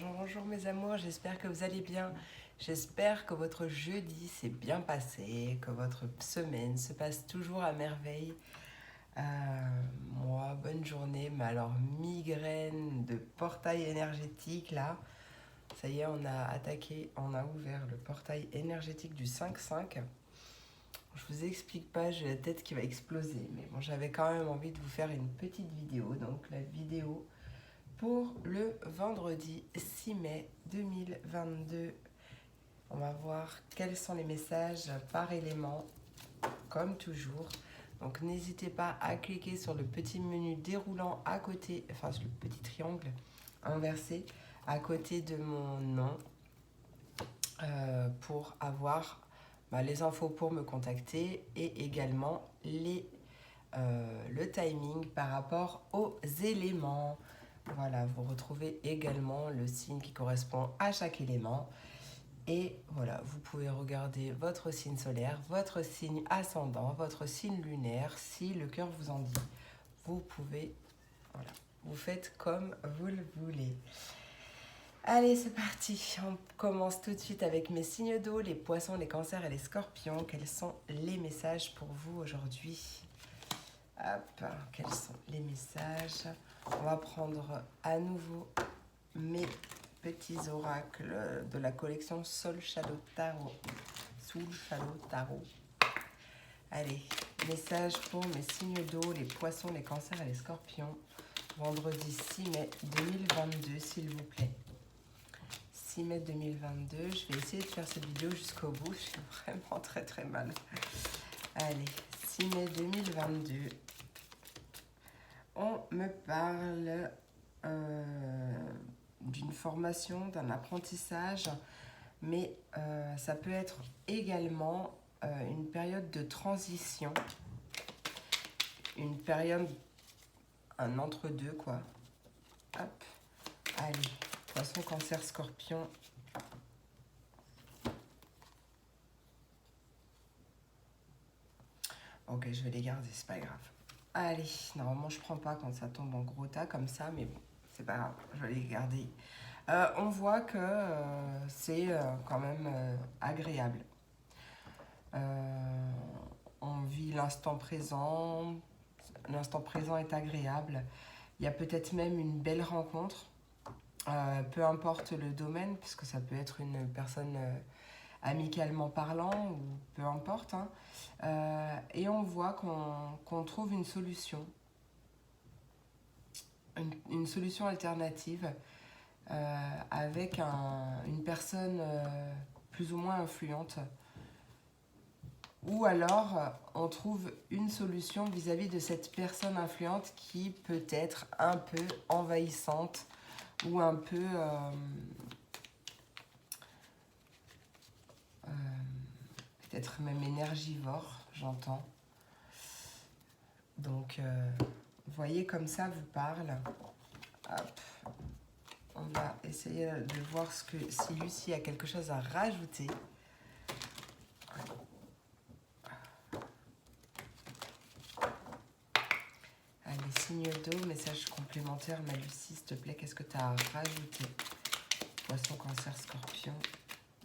Bonjour mes amours, j'espère que vous allez bien. J'espère que votre jeudi s'est bien passé, que votre semaine se passe toujours à merveille. Euh, Moi, bonne journée, mais alors migraine de portail énergétique là. Ça y est, on a attaqué, on a ouvert le portail énergétique du 5-5. Je vous explique pas, j'ai la tête qui va exploser, mais bon, j'avais quand même envie de vous faire une petite vidéo, donc la vidéo pour le vendredi 6 mai 2022. On va voir quels sont les messages par élément, comme toujours. Donc n'hésitez pas à cliquer sur le petit menu déroulant à côté, enfin sur le petit triangle inversé à côté de mon nom pour avoir les infos pour me contacter et également le timing par rapport aux éléments. Voilà, vous retrouvez également le signe qui correspond à chaque élément. Et voilà, vous pouvez regarder votre signe solaire, votre signe ascendant, votre signe lunaire, si le cœur vous en dit. Vous pouvez, voilà, vous faites comme vous le voulez. Allez, c'est parti. On commence tout de suite avec mes signes d'eau, les poissons, les cancers et les scorpions. Quels sont les messages pour vous aujourd'hui ? Hop, quels sont les messages ? On va prendre à nouveau mes petits oracles de la collection Soul Shadow Tarot. Soul Shadow Tarot. Allez, message pour mes signes d'eau, les poissons, les cancers et les scorpions. Vendredi 6 mai 2022, s'il vous plaît. 6 mai 2022, je vais essayer de faire cette vidéo jusqu'au bout. Je suis vraiment très mal. Allez, 6 mai 2022. On me parle d'une formation, d'un apprentissage, mais ça peut être également une période de transition, une période, un entre-deux quoi. Hop, allez, poisson, cancer, scorpion. Ok, je vais les garder, c'est pas grave. Allez, normalement je prends pas quand ça tombe en gros tas comme ça, mais bon, c'est pas grave, je vais les garder. On voit que c'est quand même agréable. On vit l'instant présent est agréable. Il y a peut-être même une belle rencontre, peu importe le domaine, puisque ça peut être une personne amicalement parlant, ou peu importe, hein. Et on voit qu'on trouve une solution, une solution alternative avec une personne plus ou moins influente. Ou alors, on trouve une solution vis-à-vis de cette personne influente qui peut être un peu envahissante ou un peu peut-être même énergivore, j'entends. Donc, vous voyez comme ça vous parle. Hop. On va essayer de voir si Lucie a quelque chose à rajouter. Allez, signe d'eau, message complémentaire. Ma Lucie, s'il te plaît, qu'est-ce que tu as à rajouter ? Poisson, cancer, scorpion.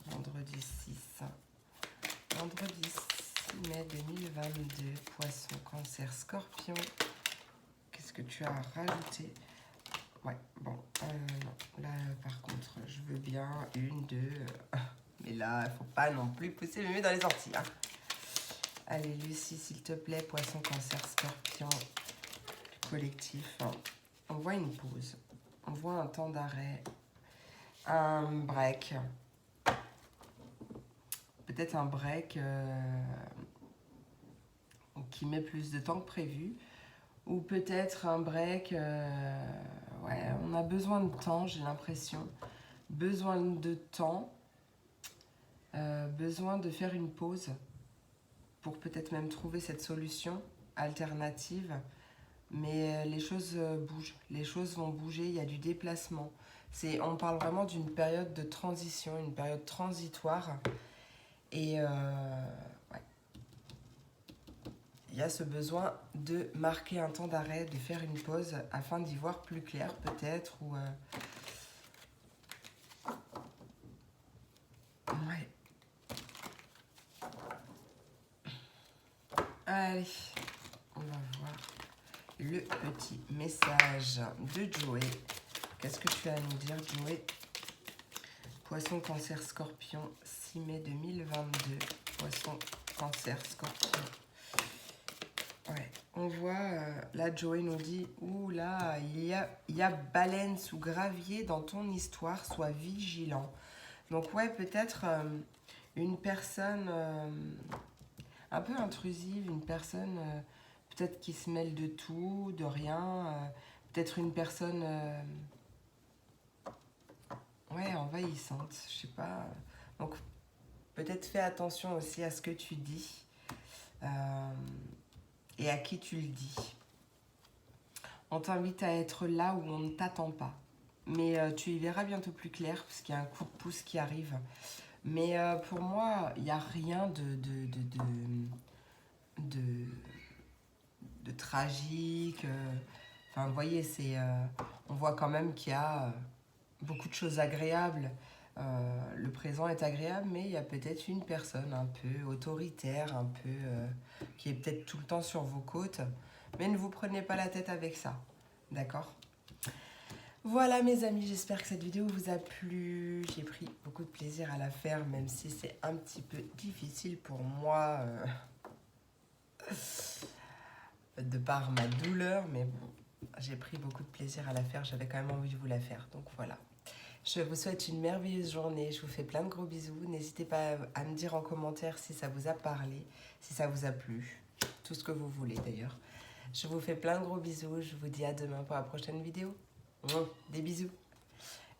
Vendredi 6. Vendredi 6 mai 2022. Poisson, cancer, scorpion. Qu'est-ce que tu as à rajouter ? Ouais, bon, non, là par contre, je veux bien une, deux, mais là, il faut pas non plus pousser le mieux dans les orties. Hein. Allez, Lucie, s'il te plaît, poisson, cancer, scorpion, collectif. Hein. On voit une pause, on voit un temps d'arrêt, un break, peut-être un break qui met plus de temps que prévu, ou peut-être un break, ouais, on a besoin de temps, j'ai l'impression. Besoin de temps, besoin de faire une pause pour peut-être même trouver cette solution alternative. Mais les choses bougent, les choses vont bouger, il y a du déplacement. On parle vraiment d'une période de transition, une période transitoire. Et ouais. Il y a ce besoin de marquer un temps d'arrêt, de faire une pause afin d'y voir plus clair peut-être. Allez, on va voir le petit message de Joey. Qu'est-ce que tu as à nous dire, Joey? Poisson, Cancer, Scorpion, 6 mai 2022. Poisson, Cancer, Scorpion. Ouais, on voit, là, Joey nous dit, ouh là, il y a baleine sous gravier dans ton histoire, sois vigilant. Donc, ouais, peut-être une personne un peu intrusive, une personne peut-être qui se mêle de tout, de rien, peut-être une personne... ouais, envahissante, je sais pas. Donc, peut-être fais attention aussi à ce que tu dis et à qui tu le dis. On t'invite à être là où on ne t'attend pas. Mais tu y verras bientôt plus clair, parce qu'il y a un coup de pouce qui arrive. Mais pour moi, il n'y a rien de tragique. Enfin, vous voyez, on voit quand même qu'il y a beaucoup de choses agréables. Le présent est agréable, mais il y a peut-être une personne un peu autoritaire, un peu qui est peut-être tout le temps sur vos côtes. Mais ne vous prenez pas la tête avec ça, d'accord? Voilà mes amis, j'espère que cette vidéo vous a plu. J'ai pris beaucoup de plaisir à la faire, même si c'est un petit peu difficile pour moi de par ma douleur, mais bon, j'ai pris beaucoup de plaisir à la faire, j'avais quand même envie de vous la faire, donc voilà. Je vous souhaite une merveilleuse journée, je vous fais plein de gros bisous. N'hésitez pas à me dire en commentaire si ça vous a parlé, si ça vous a plu, tout ce que vous voulez d'ailleurs. Je vous fais plein de gros bisous, je vous dis à demain pour la prochaine vidéo. Des bisous.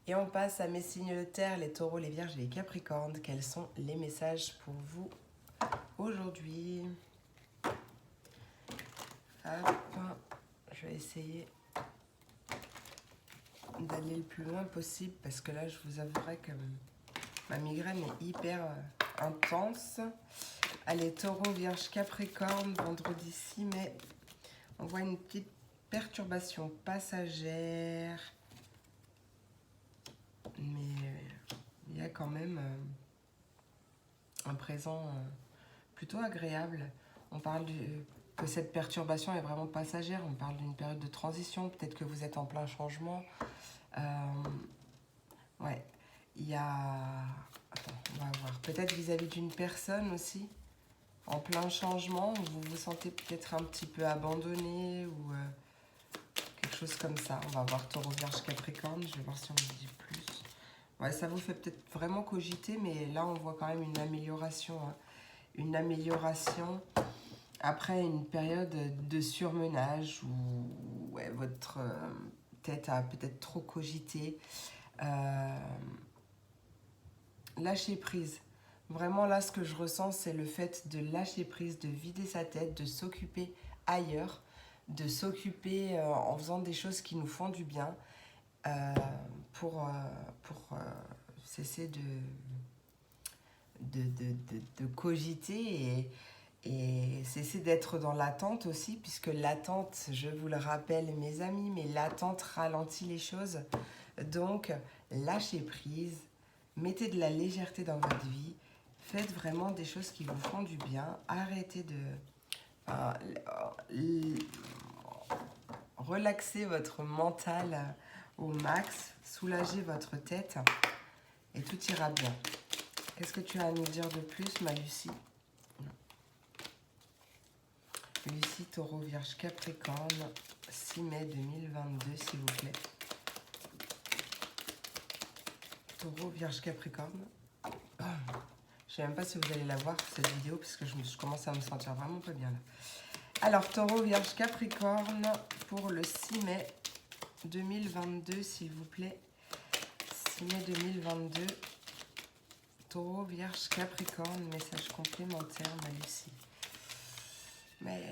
Et on passe à mes signes de terre, les taureaux, les vierges et les capricornes. Quels sont les messages pour vous aujourd'hui? Hop, je vais essayer d'aller le plus loin possible parce que là, je vous avouerai que ma migraine est hyper intense. Allez, taureau, vierge, capricorne, vendredi 6 mai. On voit une petite perturbation passagère. Mais il y a quand même un présent plutôt agréable. On parle que cette perturbation est vraiment passagère. On parle d'une période de transition. Peut-être que vous êtes en plein changement. Ouais, il y a... Attends, on va voir. Peut-être vis-à-vis d'une personne aussi, en plein changement, où vous vous sentez peut-être un petit peu abandonné ou quelque chose comme ça. On va voir taureau, vierge, capricorne. Je vais voir si on me dit plus. Ouais, ça vous fait peut-être vraiment cogiter, mais là, on voit quand même une amélioration. Hein. Une amélioration après une période de surmenage où ouais, votre tête a peut-être trop cogité. Lâcher prise. Vraiment, là, ce que je ressens, c'est le fait de lâcher prise, de vider sa tête, de s'occuper ailleurs, de s'occuper en faisant des choses qui nous font du bien pour cesser de cogiter et cesser d'être dans l'attente aussi, puisque l'attente, je vous le rappelle mes amis, mais l'attente ralentit les choses. Donc, lâchez prise, mettez de la légèreté dans votre vie, faites vraiment des choses qui vous font du bien, arrêtez de... relaxez votre mental au max, soulagez votre tête et tout ira bien. Qu'est-ce que tu as à nous dire de plus, ma Lucie? Lucie, taureau, vierge, capricorne, 6 mai 2022, s'il vous plaît. Taureau, vierge, capricorne. Oh, je ne sais même pas si vous allez la voir, cette vidéo, parce que je commence à me sentir vraiment pas bien là. Alors, taureau, vierge, capricorne, pour le 6 mai 2022, s'il vous plaît. 6 mai 2022. Taureau, vierge, capricorne, message complémentaire, ma Lucie. Mais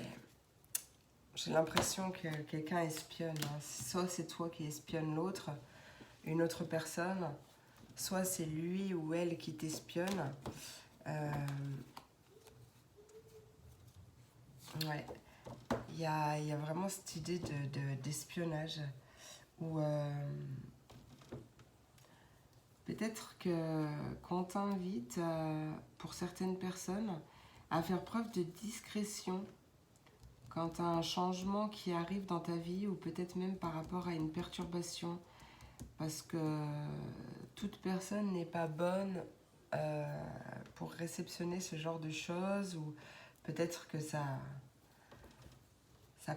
j'ai l'impression que quelqu'un espionne. Hein. Soit c'est toi qui espionne l'autre, une autre personne, soit c'est lui ou elle qui t'espionne. Ouais, il y a vraiment cette idée d'espionnage où peut-être qu'on t'invite pour certaines personnes à faire preuve de discrétion quand tu as un changement qui arrive dans ta vie ou peut-être même par rapport à une perturbation. Parce que toute personne n'est pas bonne pour réceptionner ce genre de choses ou peut-être que ça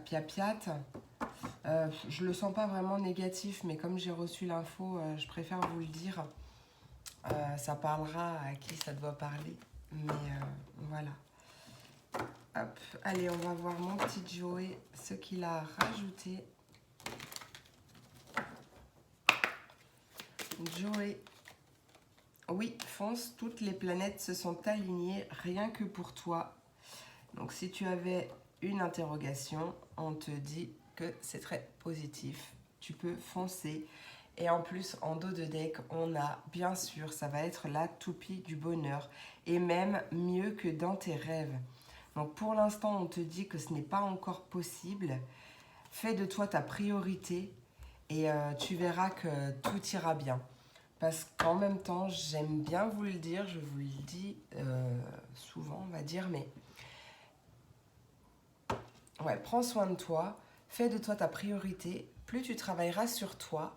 piapiate. Je le sens pas vraiment négatif, mais comme j'ai reçu l'info, je préfère vous le dire. Ça parlera à qui ça doit parler. Mais voilà. Hop, allez, on va voir mon petit Joey, ce qu'il a rajouté. Joey. Oui, fonce, toutes les planètes se sont alignées rien que pour toi. Donc si tu avais une interrogation, on te dit que c'est très positif. Tu peux foncer. Et en plus, en dos de deck, on a, bien sûr, ça va être la toupie du bonheur. Et même mieux que dans tes rêves. Donc pour l'instant, on te dit que ce n'est pas encore possible. Fais de toi ta priorité et tu verras que tout ira bien. Parce qu'en même temps, j'aime bien vous le dire, je vous le dis souvent, on va dire, mais ouais, prends soin de toi, fais de toi ta priorité. Plus tu travailleras sur toi,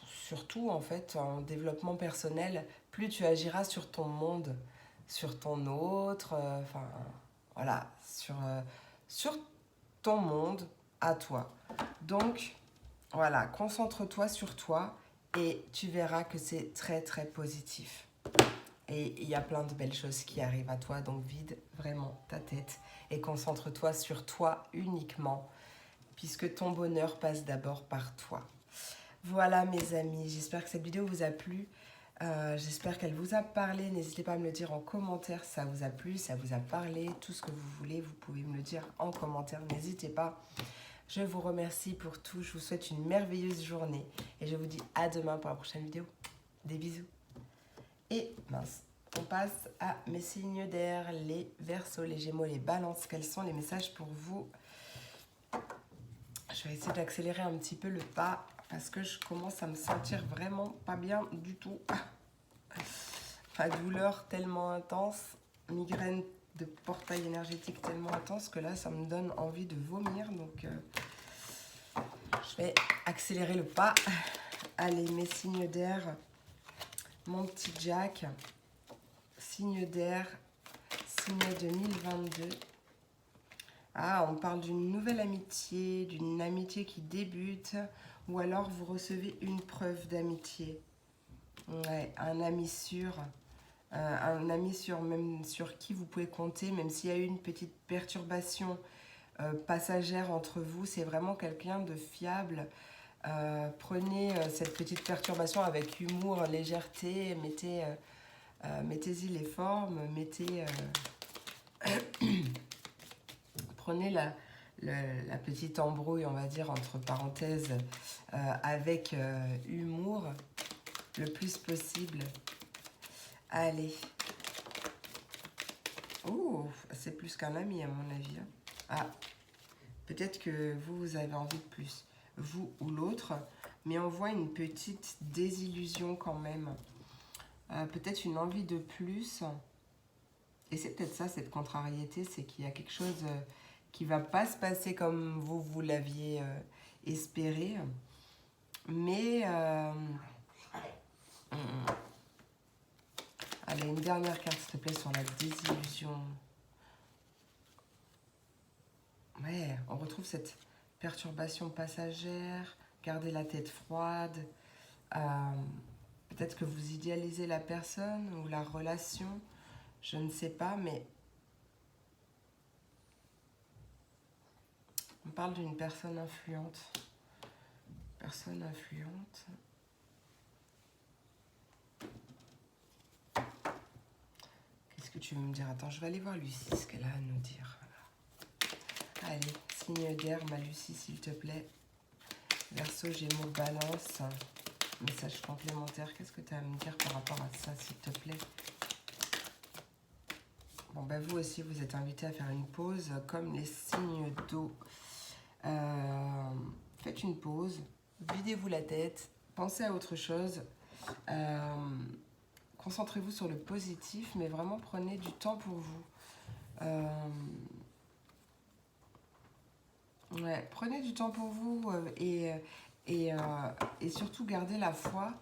surtout en fait en développement personnel, plus tu agiras sur ton monde, sur ton autre, enfin voilà, sur ton monde à toi. Donc voilà, concentre-toi sur toi et tu verras que c'est très très positif. Et il y a plein de belles choses qui arrivent à toi, donc vide vraiment ta tête et concentre-toi sur toi uniquement, puisque ton bonheur passe d'abord par toi. Voilà mes amis, j'espère que cette vidéo vous a plu. J'espère qu'elle vous a parlé. N'hésitez pas à me le dire en commentaire si ça vous a plu, si ça vous a parlé, tout ce que vous voulez, vous pouvez me le dire en commentaire. N'hésitez pas. Je vous remercie pour tout. Je vous souhaite une merveilleuse journée et je vous dis à demain pour la prochaine vidéo. Des bisous. Et mince, on passe à mes signes d'air, les Verseaux, les Gémeaux, les Balances. Quels sont les messages pour vous? Je vais essayer d'accélérer un petit peu le pas parce que je commence à me sentir vraiment pas bien du tout. Ma douleur tellement intense, migraine de portail énergétique tellement intense que là, ça me donne envie de vomir. Donc, je vais accélérer le pas. Allez, mes signes d'air. Mon petit Jack. Signe d'air. Signe 2022. Ah, on parle d'une nouvelle amitié, d'une amitié qui débute. Ou alors, vous recevez une preuve d'amitié. Ouais, un ami sûr. Un ami même sur qui vous pouvez compter, même s'il y a eu une petite perturbation passagère entre vous, c'est vraiment quelqu'un de fiable. Prenez cette petite perturbation avec humour, légèreté, mettez-y les formes, prenez la petite embrouille, on va dire, entre parenthèses, avec humour, le plus possible. Allez. Oh, c'est plus qu'un ami à mon avis. Ah, peut-être que vous avez envie de plus, vous ou l'autre, mais on voit une petite désillusion quand même. Peut-être une envie de plus. Et c'est peut-être ça, cette contrariété, c'est qu'il y a quelque chose qui va pas se passer comme vous l'aviez espéré. Mais... allez, une dernière carte, s'il te plaît, sur la désillusion. Ouais, on retrouve cette perturbation passagère, garder la tête froide. Peut-être que vous idéalisez la personne ou la relation, je ne sais pas, mais on parle d'une personne influente. Personne influente. Qu'est-ce que tu veux me dire? Attends, je vais aller voir Lucie, ce qu'elle a à nous dire. Voilà. Allez, signe d'air, ma Lucie, s'il te plaît. Verseau, Gémeaux, Balance. Message complémentaire, qu'est-ce que tu as à me dire par rapport à ça, s'il te plaît? Bon, ben vous aussi, vous êtes invité à faire une pause, comme les signes d'eau. Faites une pause, videz-vous la tête, pensez à autre chose. Concentrez-vous sur le positif, mais vraiment prenez du temps pour vous. Ouais, prenez du temps pour vous et surtout gardez la foi.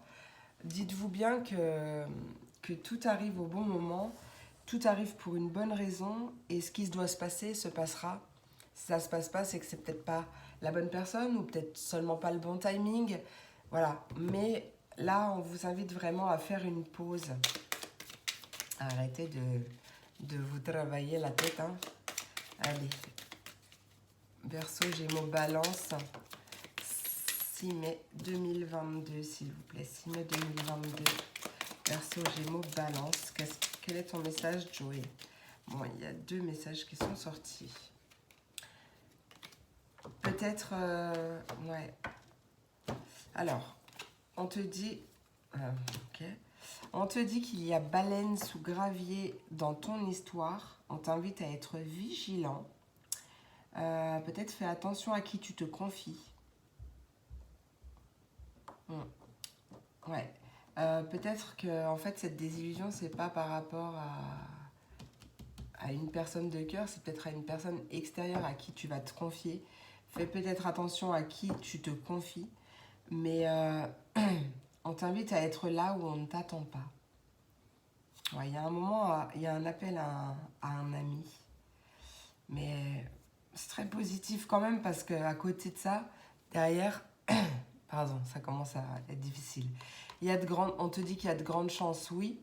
Dites-vous bien que tout arrive au bon moment, tout arrive pour une bonne raison et ce qui doit se passer se passera. Si ça se passe pas, c'est que c'est peut-être pas la bonne personne ou peut-être seulement pas le bon timing. Voilà, mais là, on vous invite vraiment à faire une pause. Arrêtez de vous travailler la tête, hein. Allez, Verseau, Gémeaux, Balance, 6 mai 2022, s'il vous plaît. 6 mai 2022. Verseau, Gémeaux, Balance. Quel est ton message, Joey? Bon, il y a 2 messages qui sont sortis. Peut-être... ouais. Alors, on te dit... ok. On te dit qu'il y a baleine sous gravier dans ton histoire. On t'invite à être vigilant. Peut-être fais attention à qui tu te confies. Ouais. Peut-être que en fait cette désillusion c'est pas par rapport à une personne de cœur, c'est peut-être à une personne extérieure à qui tu vas te confier. Fais peut-être attention à qui tu te confies, mais on t'invite à être là où on ne t'attend pas. Ouais, il y a un moment, il y a un appel à un ami, mais c'est très positif quand même parce qu'à côté de ça, derrière, pardon, ça commence à être difficile. On te dit qu'il y a de grandes chances, oui.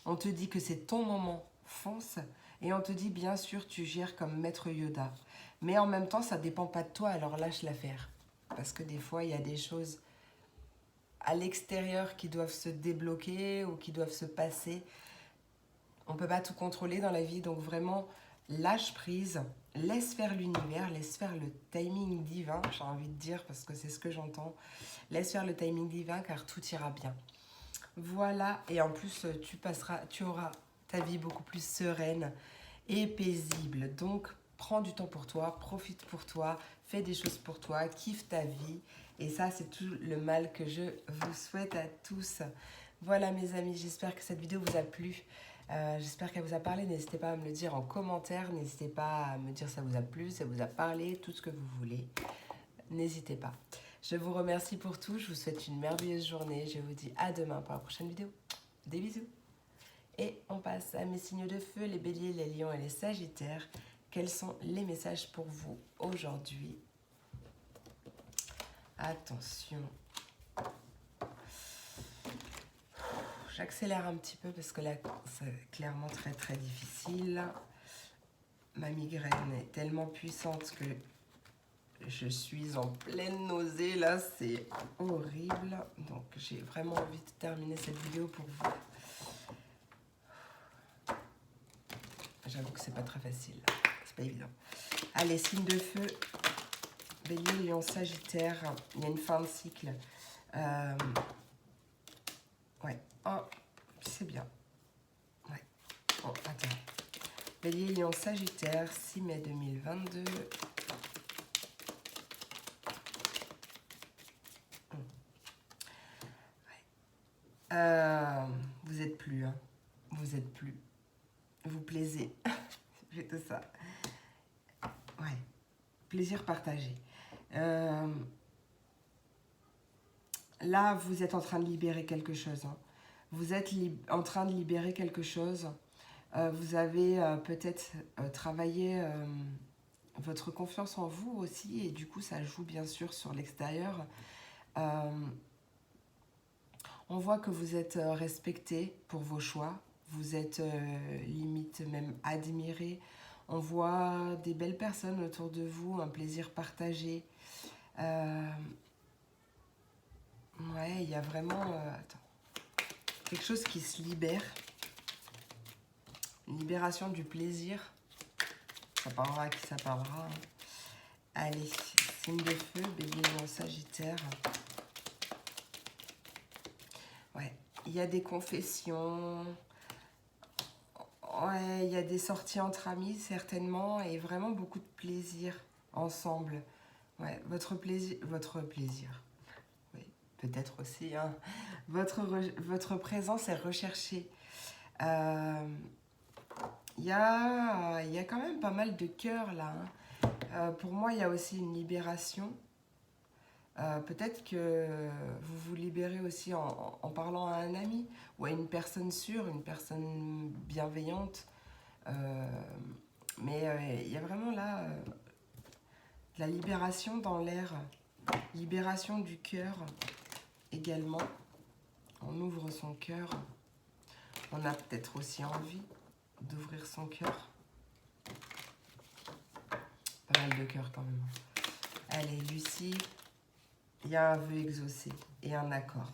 On te dit que c'est ton moment, fonce. Et on te dit, bien sûr, tu gères comme maître Yoda. Mais en même temps, ça ne dépend pas de toi, alors lâche l'affaire. Parce que des fois, il y a des choses à l'extérieur qui doivent se débloquer ou qui doivent se passer. On ne peut pas tout contrôler dans la vie, donc vraiment, lâche prise, laisse faire l'univers, laisse faire le timing divin, j'ai envie de dire, parce que c'est ce que j'entends. Laisse faire le timing divin, car tout ira bien. Voilà, et en plus, tu auras ta vie beaucoup plus sereine et paisible. Donc, prends du temps pour toi, profite pour toi, fais des choses pour toi, kiffe ta vie. Et ça, c'est tout le mal que je vous souhaite à tous. Voilà mes amis, j'espère que cette vidéo vous a plu. J'espère qu'elle vous a parlé. N'hésitez pas à me le dire en commentaire. N'hésitez pas à me dire ça vous a plu, ça vous a parlé, tout ce que vous voulez. N'hésitez pas. Je vous remercie pour tout. Je vous souhaite une merveilleuse journée. Je vous dis à demain pour la prochaine vidéo. Des bisous. Et on passe à mes signes de feu, les béliers, les lions et les sagittaires. Quels sont les messages pour vous aujourd'hui? Attention. J'accélère un petit peu parce que là, c'est clairement très très difficile. Ma migraine est tellement puissante que je suis en pleine nausée. Là, c'est horrible. Donc, j'ai vraiment envie de terminer cette vidéo pour vous. J'avoue que c'est pas très facile. C'est pas évident. Allez, signe de feu. Bélier, lion, sagittaire. Il y a une fin de cycle. Ouais. Oh, c'est bien. Ouais. Oh, attends. Bélier, lion, sagittaire. 6 mai 2022. Vous êtes plus, hein. Vous êtes plus. Vous plaisez. J'ai tout ça. Ouais. Plaisir partagé. Là, vous êtes en train de libérer quelque chose. Hein. Vous êtes en train de libérer quelque chose. Vous avez peut-être travaillé votre confiance en vous aussi. Et du coup, ça joue bien sûr sur l'extérieur. On voit que vous êtes respecté pour vos choix. Vous êtes limite même admiré. On voit des belles personnes autour de vous, un plaisir partagé. Ouais, il y a vraiment quelque chose qui se libère. Une libération du plaisir. Ça parlera à qui ça parlera. Hein. Allez, signe de feu, bélier, lion, sagittaire. Ouais, il y a des confessions. Ouais, il y a des sorties entre amis, certainement, et vraiment beaucoup de plaisir ensemble. Ouais, votre plaisir. Oui, peut-être aussi. Hein. Votre présence est recherchée. Il y a quand même pas mal de cœurs là. Hein. Pour moi, il y a aussi une libération. Peut-être que vous vous libérez aussi en parlant à un ami ou à une personne sûre, une personne bienveillante. Euh, mais il y a vraiment là de la libération dans l'air, libération du cœur également. On ouvre son cœur. On a peut-être aussi envie d'ouvrir son cœur. Pas mal de cœur quand même. Allez, Lucie, il y a un vœu exaucé et un accord.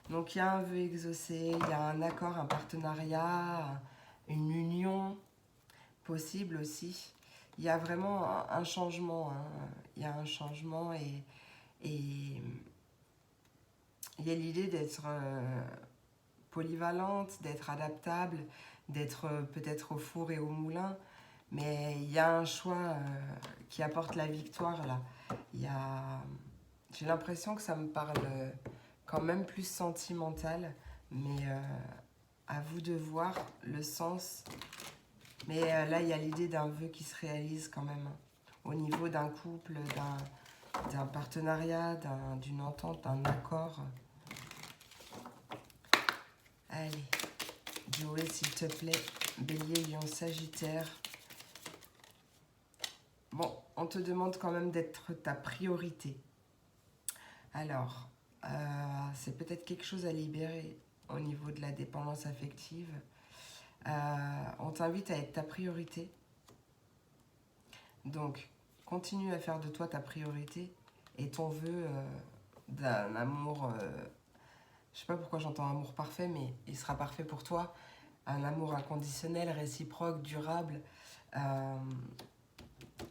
Donc il y a un vœu exaucé, il y a un accord, un partenariat, une union possible aussi. Il y a vraiment un changement. Hein. Il y a un changement et il y a l'idée d'être polyvalente, d'être adaptable, d'être peut-être au four et au moulin. Mais il y a un choix qui apporte la victoire là. Il y a... J'ai l'impression que ça me parle quand même plus sentimental, mais à vous de voir le sens. Mais là, il y a l'idée d'un vœu qui se réalise quand même, au niveau d'un couple, d'un partenariat, d'une entente, d'un accord. Allez, Joey, s'il te plaît, Bélier, Lion, Sagittaire. Bon, on te demande quand même d'être ta priorité. Alors, c'est peut-être quelque chose à libérer au niveau de la dépendance affective. On t'invite à être ta priorité. Donc, continue à faire de toi ta priorité et ton vœu d'un amour, je sais pas pourquoi j'entends amour parfait, mais il sera parfait pour toi. Un amour inconditionnel, réciproque, durable,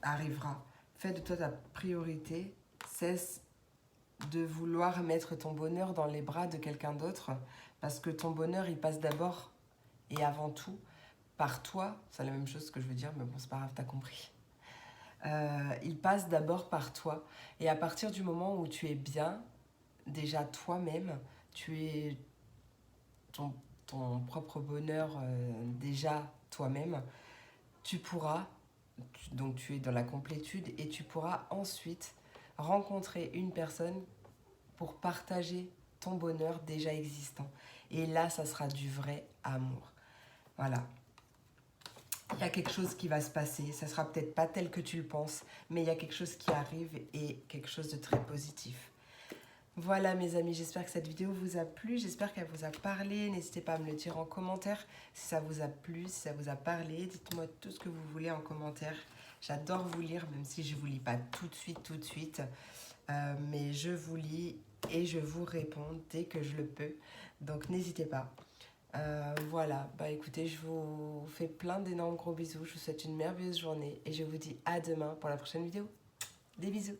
arrivera. Fais de toi ta priorité. Cesse de vouloir mettre ton bonheur dans les bras de quelqu'un d'autre, parce que ton bonheur, il passe d'abord et avant tout par toi. C'est la même chose que je veux dire, mais bon, c'est pas grave, t'as compris. Il passe d'abord par toi. Et à partir du moment où tu es bien, déjà toi-même, tu es ton propre bonheur déjà toi-même, tu pourras, donc tu es dans la complétude, et tu pourras ensuite rencontrer une personne pour partager ton bonheur déjà existant. Et là, ça sera du vrai amour. Voilà. Il y a quelque chose qui va se passer. Ça sera peut-être pas tel que tu le penses, mais il y a quelque chose qui arrive et quelque chose de très positif. Voilà mes amis, j'espère que cette vidéo vous a plu, j'espère qu'elle vous a parlé. N'hésitez pas à me le dire en commentaire si ça vous a plu, si ça vous a parlé. Dites-moi tout ce que vous voulez en commentaire. J'adore vous lire, même si je ne vous lis pas tout de suite. Mais je vous lis et je vous réponds dès que je le peux. Donc n'hésitez pas. Voilà, bah écoutez, je vous fais plein d'énormes gros bisous. Je vous souhaite une merveilleuse journée et je vous dis à demain pour la prochaine vidéo. Des bisous.